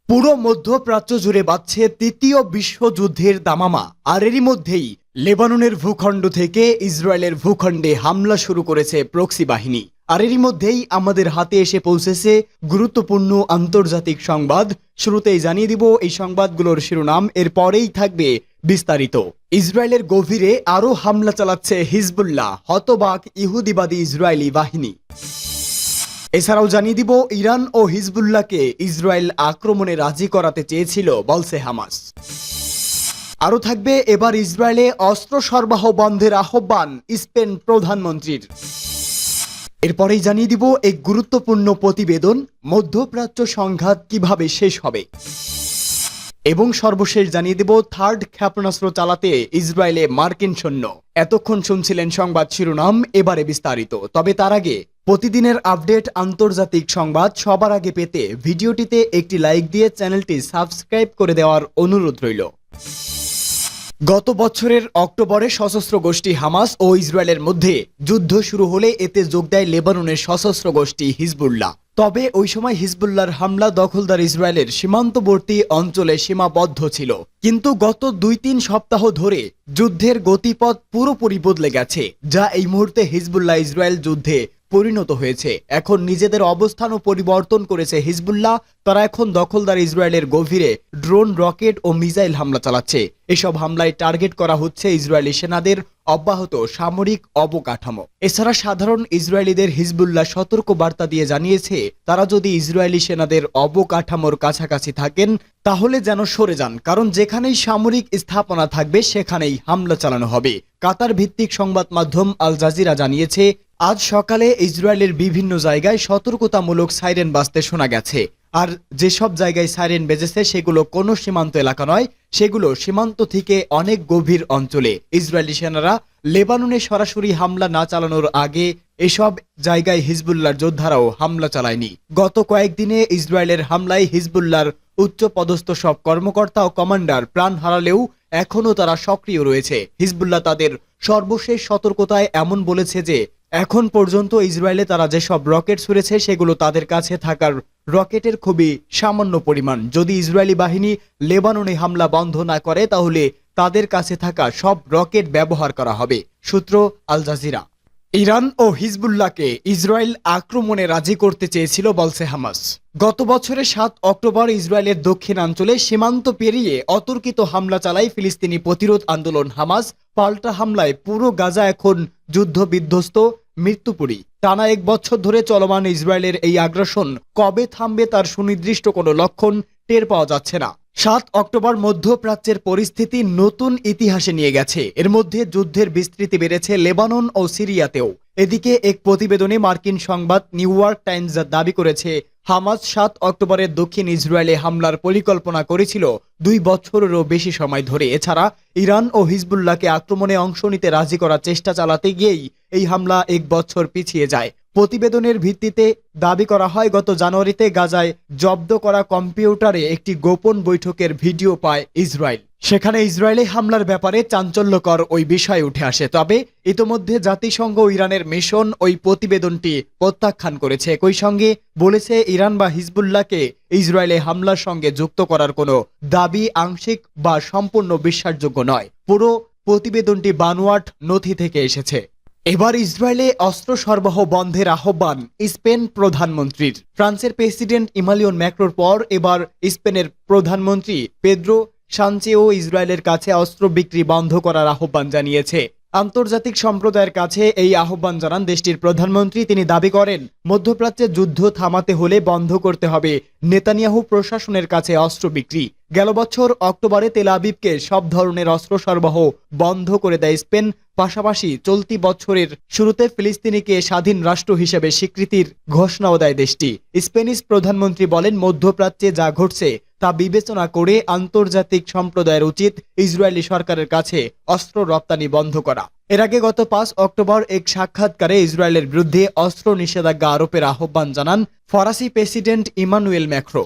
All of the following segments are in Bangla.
পুরো মধ্যপ্রাচ্য জুড়ে বাজছে তৃতীয় বিশ্বযুদ্ধের দামামা। আর এরই মধ্যেই লেবাননের ভূখণ্ড থেকে ইসরায়েলের ভূখণ্ডে হামলা শুরু করেছে প্রক্সি বাহিনী। আর এরই মধ্যেই আমাদের হাতে এসে পৌঁছেছে গুরুত্বপূর্ণ আন্তর্জাতিক সংবাদ। শুরুতেই জানিয়ে দিব এই সংবাদগুলোর শিরোনাম, এরপরেই থাকবে বিস্তারিত। ইসরায়েলের গভীরে আরও হামলা চালাচ্ছে হিজবুল্লাহ, হতবাক ইহুদিবাদী ইসরায়েলি বাহিনী। এছাড়াও জানিয়ে দিব ইরান ও হিজবুল্লাহকে ইসরায়েল আক্রমণে রাজি করাতে চেয়েছিল বলছে হামাস। আরও থাকবে এবার ইসরায়েলে অস্ত্র সরবরাহ বন্ধের আহ্বান স্পেন প্রধানমন্ত্রীর। এরপরেই জানিয়ে দিব এক গুরুত্বপূর্ণ প্রতিবেদন, মধ্যপ্রাচ্য সংঘাত কিভাবে শেষ হবে। এবং সর্বশেষ জানিয়ে দেব থার্ড ক্ষেপণাস্ত্র চালাতে ইসরায়েলে মার্কিন সৈন্য। এতক্ষণ শুনছিলেন সংবাদ শিরোনাম, এবারে বিস্তারিত। তবে তার আগে প্রতিদিনের আপডেট আন্তর্জাতিক সংবাদ সবার আগে পেতে ভিডিওটিতে একটি লাইক দিয়ে চ্যানেলটি সাবস্ক্রাইব করে দেওয়ার অনুরোধ রইল। গত বছরের অক্টোবরে সশস্ত্র গোষ্ঠী হামাস ও ইসরায়েলের মধ্যে যুদ্ধ শুরু হলে এতে যোগ দেয় লেবাননের সশস্ত্র গোষ্ঠী হিজবুল্লাহ। তবে ওই সময় হিজবুল্লাহর হামলা দখলদার ইসরায়েলের সীমান্তবর্তী অঞ্চলে সীমাবদ্ধ ছিল। কিন্তু গত 2-3 সপ্তাহ ধরে যুদ্ধের গতিপথ পুরোপুরি বদলে গেছে, যা এই মুহূর্তে হিজবুল্লাহ ইসরায়েল যুদ্ধে পরিণত হয়েছে। এখন নিজেদের অবস্থানও পরিবর্তন করেছে হিজবুল্লাহ। তারা এখন দখলদার ইসরায়েলের গভীরে ড্রোন, রকেট ও মিসাইল হামলা চালাচ্ছে। এসব হামলায় টার্গেট করা হচ্ছে ইসরায়েলি সেনাদের অব্যাহত সামরিক অবকাঠামো। এছাড়া সাধারণ ইসরায়েলিদের হিজবুল্লাহ সতর্ক বার্তা দিয়ে জানিয়েছে, তারা যদি ইসরায়েলি সেনাদের অবকাঠামোর কাছাকাছি থাকেন তাহলে যেন সরে যান, কারণ যেখানেই সামরিক স্থাপনা থাকবে সেখানেই হামলা চালানো হবে। কাতার ভিত্তিক সংবাদ মাধ্যম আল জাজিরা জানিয়েছে, আজ সকালে ইসরায়েলের বিভিন্ন জায়গায় সতর্কতামূলক সাইরেন বাজতে শোনা গেছে। আর যেসব জায়গায় সাইরেন বেজেছে সেগুলো কোনো সীমান্ত এলাকা নয়, সেগুলো সীমান্ত থেকে অনেক গভীর অঞ্চলে। ইসরায়েলি সেনারা লেবাননে সরাসরি হামলা না চালানোর আগে এসব জায়গায় হিজবুল্লাহর যোদ্ধারাও হামলা চালায়নি। গত কয়েকদিনে ইসরায়েলের হামলায় হিজবুল্লাহর উচ্চ পদস্থ সব কর্মকর্তা ও কমান্ডার প্রাণ হারালেও এখনও তারা সক্রিয় রয়েছে। হিজবুল্লাহ তাদের সর্বশেষ সতর্কতায় এমন বলেছে যে এখন পর্যন্ত ইসরায়েলে তারা যেসব রকেট ছুড়েছে সেগুলো তাদের কাছে থাকার রকেটের খুবই সামান্য পরিমাণ। যদি ইসরায়েলি বাহিনী লেবাননে হামলা বন্ধ না করে তাহলে তাদের কাছে থাকা সব রকেট ব্যবহার করা হবে। সূত্র আল জাজিরা। ইরান ও হিজবুল্লাহকে ইসরায়েল আক্রমণে রাজি করতে চেয়েছিল বলছে হামাস। গত বছরের 7 অক্টোবর ইসরায়েলের দক্ষিণাঞ্চলে সীমান্ত পেরিয়ে অতর্কিত হামলা চালায় ফিলিস্তিনি প্রতিরোধ আন্দোলন হামাস। পাল্টা হামলায় পুরো গাজা এখন যুদ্ধ বিধ্বস্ত, মৃত্যুপুরী। টানা 1 বছর ধরে চলমান ইসরায়েলের এই আগ্রাসন কবে থামবে তার সুনির্দিষ্ট কোনো লক্ষণ টের পাওয়া যাচ্ছে না। 7 অক্টোবর মধ্যপ্রাচ্যের পরিস্থিতি নতুন ইতিহাসে নিয়ে গেছে। এর মধ্যে যুদ্ধের বিস্তৃতি বেড়েছে লেবানন ও সিরিয়াতেও। এদিকে এক প্রতিবেদনে মার্কিন সংবাদ নিউ ইয়র্ক টাইমস দাবি করেছে, হামাস 7 অক্টোবরের দক্ষিণ ইসরায়েলে হামলার পরিকল্পনা করেছিল 2 বছরেরও বেশি সময় ধরে। এছাড়া ইরান ও হিজবুল্লাহকে আক্রমণে অংশ নিতে রাজি করার চেষ্টা চালাতে গিয়েই এই হামলা 1 বছর পিছিয়ে যায়। প্রতিবেদনের ভিত্তিতে দাবি করা হয়, গত জানুয়ারিতে গাজায় জব্দ করা কম্পিউটারে একটি গোপন বৈঠকের ভিডিও পায় ইসরায়েল। সেখানে ইসরায়েলি হামলার ব্যাপারে চাঞ্চল্যকর ওই বিষয় উঠে আসে। তবে ইতোমধ্যে জাতিসংঘ ইরানের মিশন ওই প্রতিবেদনটি প্রত্যাখ্যান করেছে। একই সঙ্গে বলেছে, ইরান বা হিজবুল্লাহকে ইসরায়েলে হামলার সঙ্গে যুক্ত করার কোনো দাবি আংশিক বা সম্পূর্ণ বিশ্বাসযোগ্য নয়। পুরো প্রতিবেদনটি বানোয়াট নথি থেকে এসেছে। এবার ইসরায়েলে অস্ত্র সরবরাহ বন্ধের আহ্বান স্পেন প্রধানমন্ত্রীর। ফ্রান্সের প্রেসিডেন্ট ইমানুয়েল ম্যাক্রোর পর এবার স্পেনের প্রধানমন্ত্রী পেদ্রো সানচেও ইসরায়েলের কাছে অস্ত্র বিক্রি বন্ধ করার আহ্বান জানিয়েছে। আন্তর্জাতিক সম্প্রদায়ের কাছে এই আহ্বান জানান দেশটির প্রধানমন্ত্রী। তিনি দাবি করেন, মধ্যপ্রাচ্যে যুদ্ধ থামাতে হলে বন্ধ করতে হবে নেতানিয়াহু প্রশাসনের কাছে অস্ত্র বিক্রি। গেল বছর অক্টোবরে তেল আবিবকে সব ধরনের অস্ত্র সরবরাহ বন্ধ করে দেয় স্পেন। পাশাপাশি চলতি বছরের শুরুতে ফিলিস্তিনিকে স্বাধীন রাষ্ট্র হিসেবে স্বীকৃতির ঘোষণাও দেয় দেশটি। স্প্যানিশ প্রধানমন্ত্রী বলেন, মধ্যপ্রাচ্যে যা ঘটছে তা বিবেচনা করে আন্তর্জাতিক সম্প্রদায়ের উচিত ইসরায়েলি সরকারের কাছে অস্ত্র রপ্তানি বন্ধ করা। এর আগে গত 5 অক্টোবর এক সাক্ষাৎকারে ইসরায়েলের বিরুদ্ধে অস্ত্র নিষেধাজ্ঞা আরোপের আহ্বান জানান ফরাসি প্রেসিডেন্ট ইমানুয়েল ম্যাক্রো।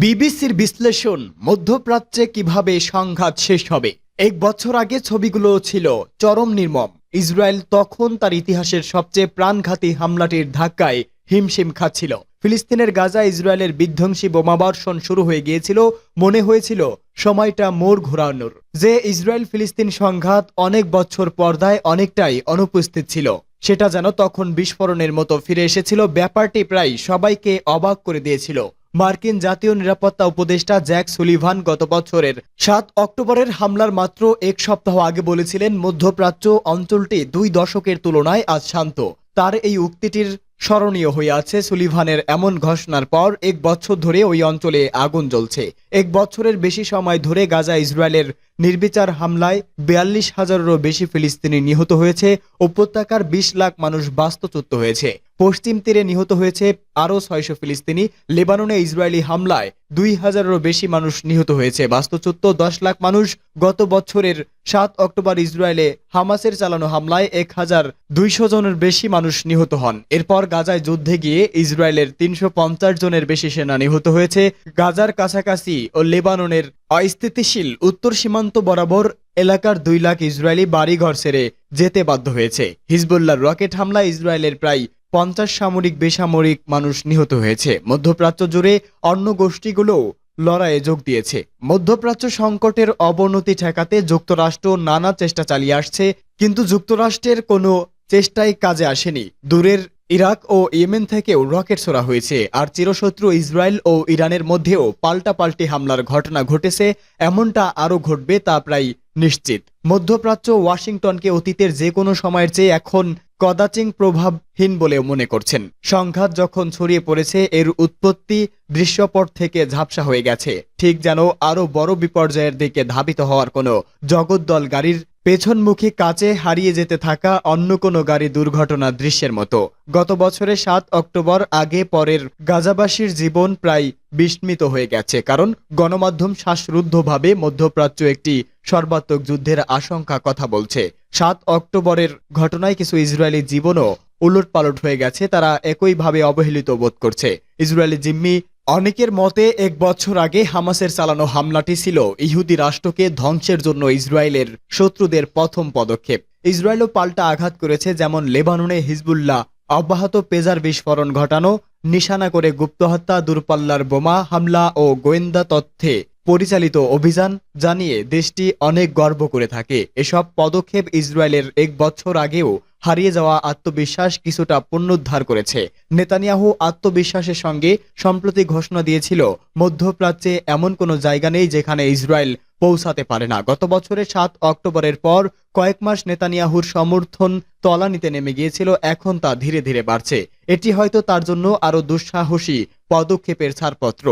বিবিসির বিশ্লেষণ, মধ্যপ্রাচ্যে কিভাবে সংঘাত শেষ হবে। 1 বছর আগে ছবিগুলো ছিল চরম নির্মম। ইসরায়েল তখন তার ইতিহাসের সবচেয়ে প্রাণঘাতী হামলাটির ধাক্কায় হিমশিম খাচ্ছিল। ফিলিস্তিনের গাজা ইসরায়েলের বিধ্বংসী বোমাবর্ষণ শুরু হয়ে গিয়েছিল, মনে হয়েছিল সময়টা মোড় ঘোরানোর। যে ইসরায়েল ফিলিস্তিন সংঘাত অনেক বছর পর্দায় অনেকটাই অনুপস্থিত ছিল, সেটা যেন তখন বিস্ফোরণের মতো ফিরে এসেছিল। ব্যাপারটি প্রায় সবাইকে অবাক করে দিয়েছিল। মার্কিন জাতীয় নিরাপত্তা উপদেষ্টা জ্যাক সুলিভান গত বছরের 7 অক্টোবরের হামলার মাত্র এক সপ্তাহ আগে বলেছিলেন, মধ্যপ্রাচ্য অঞ্চলটি 2 দশকের তুলনায় আজ শান্ত। তার এই উক্তিটির স্মরণীয় হয়ে আছে সুলিভানের এমন ঘোষণার পর 1 বছর ধরে ওই অঞ্চলে আগুন জ্বলছে। 1 বছরের বেশি সময় ধরে গাজা ইসরায়েলের নির্বিচার হামলায় 42,000-এরও বেশি ফিলিস্তিনি নিহত হয়েছে। উপত্যকার 20 লাখ মানুষ বাস্তুচ্যুত হয়েছে। পশ্চিম তীরে নিহত হয়েছে আরও 600 ফিলিস্তিনি। লেবাননে ইসরায়েলি হামলায় 2,000-এরও বেশি মানুষ নিহত হয়েছে, বাস্তুচ্যুত 10 লাখ মানুষ। গত বছরের 7 অক্টোবর ইসরায়েলে হামাসের চালানো হামলায় 1,200 জনের বেশি মানুষ নিহত হন। এরপর গাজায় যুদ্ধে গিয়ে ইসরায়েলের 350 জনের বেশি সেনা নিহত হয়েছে। গাজার কাছাকাছি ও লেবাননের অস্থিতিশীল উত্তর সীমান্ত বরাবর এলাকার 2 লাখ ইসরায়েলি বাড়িঘর ছেড়ে যেতে বাধ্য হয়েছে। হিজবুল্লাহর রকেট হামলায় ইসরায়েলের প্রায় 50 সামরিক বেসামরিক মানুষ নিহত হয়েছে। মধ্যপ্রাচ্য জুড়ে অন্য গোষ্ঠীগুলোও লড়াইয়ে যোগ দিয়েছে। মধ্যপ্রাচ্য সংকটের অবনতি ঠেকাতে যুক্তরাষ্ট্র নানা চেষ্টা চালিয়ে আসছে, কিন্তু যুক্তরাষ্ট্রের কোনো চেষ্টাই কাজে আসেনি। দূরের ইরাক ও ইয়েমেন থেকেও রকেট ছোড়া হয়েছে। আর চিরশত্রু ইসরায়েল ও ইরানের মধ্যেও পাল্টাপাল্টি হামলার ঘটনা ঘটেছে। এমনটা আরও ঘটবে তা প্রায় নিশ্চিত। মধ্যপ্রাচ্য ওয়াশিংটনকে অতীতের যে কোনো সময়ের চেয়ে এখন কদাচিৎ প্রভাবহীন বলেও মনে করছেন। সংঘাত যখন ছড়িয়ে পড়েছে, এর উৎপত্তি দৃশ্যপট থেকে ঝাপসা হয়ে গেছে, ঠিক যেন আরও বড় বিপর্যয়ের দিকে ধাবিত হওয়ার কোনো জগদ্দল গাড়ির পেছনমুখী কাচে হারিয়ে যেতে থাকা অন্য কোনো গাড়ি দুর্ঘটনার দৃশ্যের মতো। গত বছরের 7 অক্টোবর আগে পরের গাজাবাসীর জীবন প্রায় বিস্মিত হয়ে গেছে, কারণ গণমাধ্যম শ্বাসরুদ্ধভাবে মধ্যপ্রাচ্য একটি সর্বাত্মক যুদ্ধের আশঙ্কা কথা বলছে। 7 অক্টোবরের ঘটনায় কিছু ইসরায়েলি জীবনও উলটপালট হয়ে গেছে, তারা একইভাবে অবহেলিত বোধ করছে। ইসরায়েলি জিম্মি অনেকের মতে 1 বছর আগে হামাসের চালানো হামলাটি ছিল ইহুদি রাষ্ট্রকে ধ্বংসের জন্য ইসরায়েলের শত্রুদের প্রথম পদক্ষেপ। ইসরায়েলও পাল্টা আঘাত করেছে, যেমন লেবাননে হিজবুল্লাহ অব্যাহত পেজার বিস্ফোরণ ঘটানো, নিশানা করে গুপ্তহত্যা, দূরপাল্লার বোমা হামলা ও গোয়েন্দা তথ্যে পরিচালিত অভিযান জানিয়ে দেশটি অনেক গর্ব করে থাকে। এসব পদক্ষেপ ইসরায়েলের 1 বছর আগেও হারিয়ে যাওয়া আত্মবিশ্বাস কিছুটা পুনরুদ্ধার করেছে। নেতানিয়াহু আত্মবিশ্বাসের সঙ্গে সম্প্রতি ঘোষণা দিয়েছিল, মধ্যপ্রাচ্যে এমন কোনো জায়গা নেই যেখানে ইসরায়েল পৌঁছাতে পারে না। গত বছরের 7 অক্টোবরের পর কয়েক মাস নেতানিয়াহুর সমর্থন তলানিতে নেমে গিয়েছিল, এখন তা ধীরে ধীরে বাড়ছে। এটি হয়তো তার জন্য আরও দুঃসাহসী পদক্ষেপের ছাড়পত্র।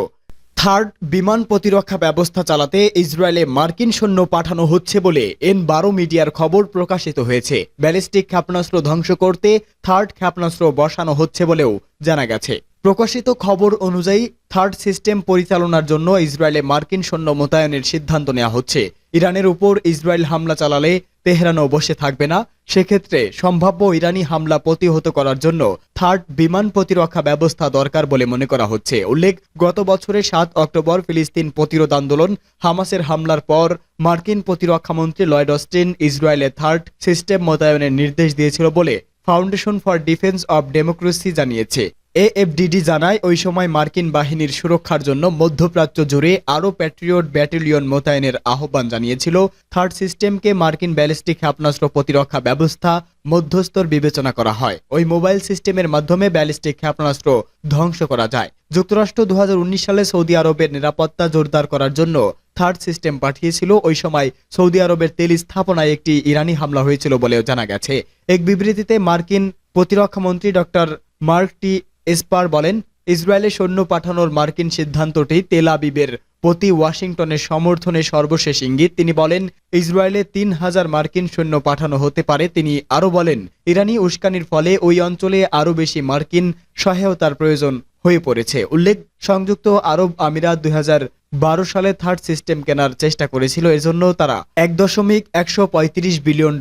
থার্ড বিমান প্রতিরক্ষা ব্যবস্থা চালাতে ইসরায়েলে মার্কিন সৈন্য পাঠানো হচ্ছে বলে N12 মিডিয়ার খবর প্রকাশিত হয়েছে। ব্যালিস্টিক ক্ষেপণাস্ত্র ধ্বংস করতে থার্ড ক্ষেপণাস্ত্র বসানো হচ্ছে বলেও জানা গেছে। প্রকাশিত খবর অনুযায়ী থার্ড সিস্টেম পরিচালনার জন্য ইসরায়েলে মার্কিন সৈন্য মোতায়েনের সিদ্ধান্ত নেওয়া হচ্ছে। ইরানের উপর ইসরায়েল হামলা চালালে তেহরানও বসে থাকবে না। সেক্ষেত্রে সম্ভাব্য ইরানি হামলা প্রতিহত করার জন্য থার্ড বিমান প্রতিরক্ষা ব্যবস্থা দরকার বলে মনে করা হচ্ছে। উল্লেখ, গত বছরের 7 অক্টোবর ফিলিস্তিন প্রতিরোধ আন্দোলন হামাসের হামলার পর মার্কিন প্রতিরক্ষামন্ত্রী লয়েড অস্টিন ইসরায়েলে থার্ড সিস্টেম মোতায়েনের নির্দেশ দিয়েছিল বলে foundation for defence of democracy জানিয়েছে। এএফডিডি জানায়, ওই সময় মার্কিন বাহিনীর সুরক্ষার জন্য মধ্যপ্রাচ্য জুড়ে আরও প্যাট্রিয়ট ব্যাটালিয়ন মোতায়েনের আহ্বান জানিয়েছিল। থার্ড সিস্টেমকে মার্কিন ব্যালিস্টিক ক্ষেপণাস্ত্র প্রতিরক্ষা ব্যবস্থা মধ্যস্থর বিবেচনা করা হয়। ওই মোবাইল সিস্টেমের মাধ্যমে ব্যালিস্টিক ক্ষেপণাস্ত্র ধ্বংস করা যায়। যুক্তরাষ্ট্র 2019 সালে সৌদি আরবের নিরাপত্তা জোরদার করার জন্য থার্ড সিস্টেম পাঠিয়েছিল। ওই সময় সৌদি আরবের তেল স্থাপনায় একটি ইরানি হামলা হয়েছিল বলেও জানা গেছে। এক বিবৃতিতে মার্কিন প্রতিরক্ষামন্ত্রী ডক্টর মার্ক টি এসপার বলেন, ইসরায়েলে সৈন্য পাঠানোর মার্কিন সিদ্ধান্তটি তেল আবিবের প্রতি ওয়াশিংটনের সমর্থনে সর্বশেষ ইঙ্গিত। তিনি বলেন, ইসরায়েলে 3000 মার্কিন সৈন্য পাঠানো হতে পারে। তিনি আরও বলেন, ইরানি উস্কানির ফলে ওই অঞ্চলে আরও বেশি মার্কিন সহায়তার প্রয়োজন হয়ে পড়েছে। উল্লেখ, সংযুক্ত আরব আমিরাত 2012 সালে থার্ড সিস্টেম কেনার চেষ্টা করেছিল। এজন্য তারা $1.135 বিলিয়ন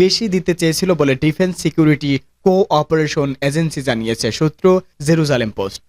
বেশি দিতে চেয়েছিল বলে ডিফেন্স সিকিউরিটি কোঅপারেশন এজেন্সি জানিয়েছে। সূত্র জেরুজালেম পোস্ট।